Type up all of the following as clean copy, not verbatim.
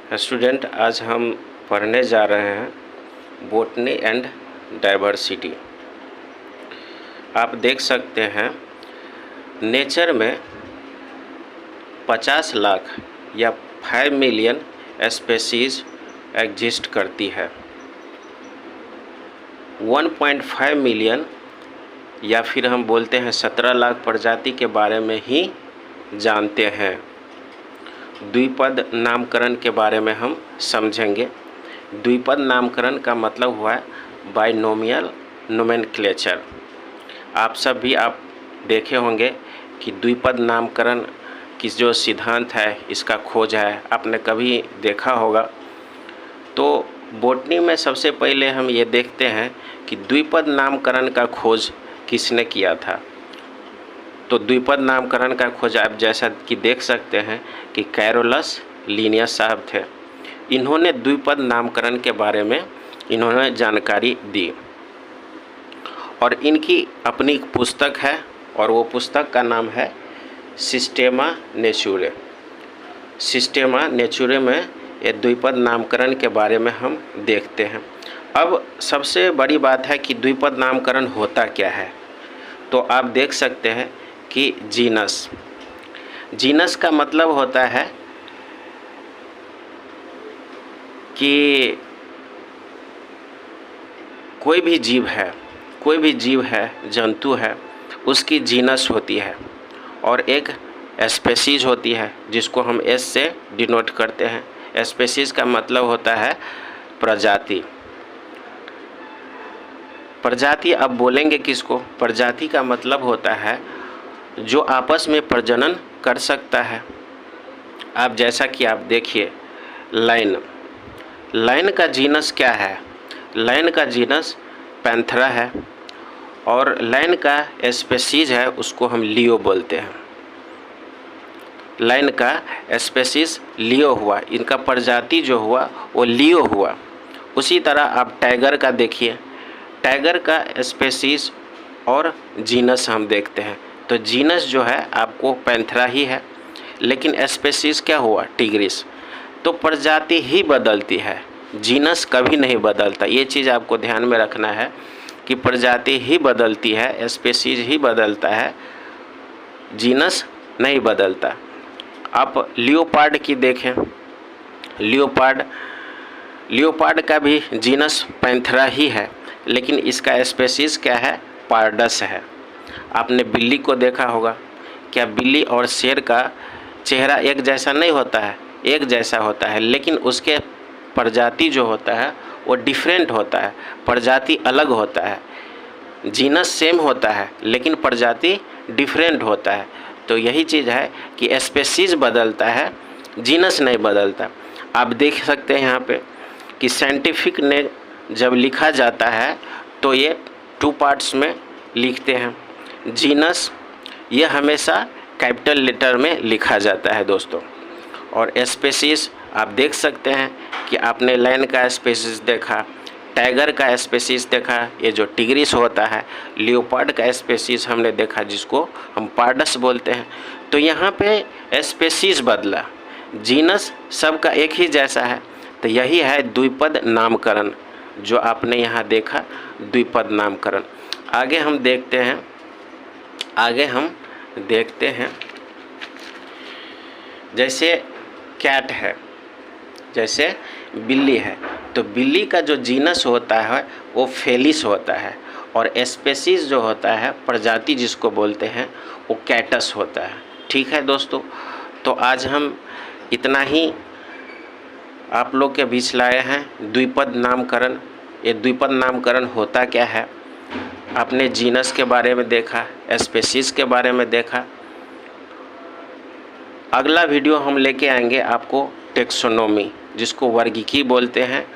Student, आज हम पढ़ने जा रहे हैं बॉटनी एंड डाइवर्सिटी। आप देख सकते हैं नेचर में 50 लाख या 5 मिलियन स्पेसीज एग्जिस्ट करती है। 1.5 मिलियन या फिर हम बोलते हैं 17 लाख प्रजाति के बारे में ही जानते हैं। द्विपद नामकरण के बारे में हम समझेंगे। द्विपद नामकरण का मतलब हुआ है बाइनोमियल नोमेनक्लेचर। आप देखे होंगे कि द्विपद नामकरण की जो सिद्धांत है इसका खोज है, आपने कभी देखा होगा। तो बॉटनी में सबसे पहले हम ये देखते हैं कि द्विपद नामकरण का खोज किसने किया था। तो द्विपद नामकरण का खोज आप जैसा कि देख सकते हैं कि कैरोलस लिनियस साहब थे। इन्होंने द्विपद नामकरण के बारे में इन्होंने जानकारी दी और इनकी अपनी पुस्तक है और वो पुस्तक का नाम है सिस्टेमा नेचुरे। सिस्टेमा नेचुरे में ये द्विपद नामकरण के बारे में हम देखते हैं। अब सबसे बड़ी बात है कि द्विपद नामकरण होता क्या है। तो आप देख सकते हैं कि जीनस का मतलब होता है कि कोई भी जीव है, जंतु है, उसकी जीनस होती है और एक स्पेसीज होती है जिसको हम एस से डिनोट करते हैं। स्पेसीज का मतलब होता है प्रजाति। प्रजाति अब बोलेंगे किसको? प्रजाति का मतलब होता है जो आपस में प्रजनन कर सकता है। आप जैसा कि आप देखिए लाइन का जीनस क्या है? लाइन का जीनस पैंथेरा है और लाइन का स्पेसीज है उसको हम लियो बोलते हैं। लाइन का स्पेसीज लियो हुआ, इनका प्रजाति जो हुआ वो लियो हुआ। उसी तरह आप टाइगर का देखिए, टाइगर का स्पेसीज और जीनस हम देखते हैं। तो जीनस जो है आपको पैंथेरा ही है, लेकिन स्पेसीज क्या हुआ? टिग्रिस। तो प्रजाति ही बदलती है, जीनस कभी नहीं बदलता। ये चीज़ आपको ध्यान में रखना है कि प्रजाति ही बदलती है, स्पेसीज ही बदलता है, जीनस नहीं बदलता। आप लियोपार्ड की देखें, लियोपार्ड का भी जीनस पैंथेरा ही है, लेकिन इसका स्पेसीज क्या है? पार्डस है। आपने बिल्ली को देखा होगा, क्या बिल्ली और शेर का चेहरा एक जैसा नहीं होता है? एक जैसा होता है, लेकिन उसके प्रजाति जो होता है वो डिफरेंट होता है, प्रजाति अलग होता है। जीनस सेम होता है लेकिन प्रजाति डिफरेंट होता है। तो यही चीज़ है कि स्पेसीज बदलता है, जीनस नहीं बदलता। आप देख सकते हैं यहाँ पे कि साइंटिफिक ने जब लिखा जाता है तो ये 2 पार्ट्स में लिखते हैं। जीनस ये हमेशा कैपिटल लेटर में लिखा जाता है दोस्तों, और स्पेसीज आप देख सकते हैं कि आपने लायन का स्पेसीज देखा, टाइगर का स्पेसीज देखा, ये जो टिग्रिस होता है, लियोपार्ड का स्पेसीज हमने देखा जिसको हम पार्डस बोलते हैं। तो यहाँ पे स्पेसीज बदला, जीनस सबका एक ही जैसा है। तो यही है द्विपद नामकरण जो आपने यहाँ देखा, द्विपद नामकरण। आगे हम देखते हैं जैसे कैट है, जैसे बिल्ली है, तो बिल्ली का जो जीनस होता है वो फेलिस होता है और स्पेसीज जो होता है, प्रजाति जिसको बोलते हैं, वो कैटस होता है। ठीक है दोस्तों, तो आज हम इतना ही आप लोग के बीच लाए हैं द्विपद नामकरण। ये द्विपद नामकरण होता क्या है? आपने जीनस के बारे में देखा, स्पेसीज के बारे में देखा। अगला वीडियो हम लेके आएंगे आपको टेक्सोनोमी, जिसको वर्गीकी बोलते हैं।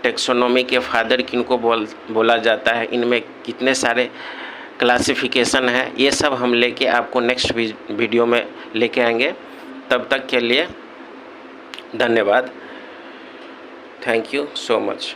टेक्सोनोमी के फादर किनको बोला जाता है, इनमें कितने सारे क्लासिफिकेशन है, ये सब हम लेके आपको नेक्स्ट वीडियो में लेके आएंगे। तब तक के लिए धन्यवाद। Thank you so much.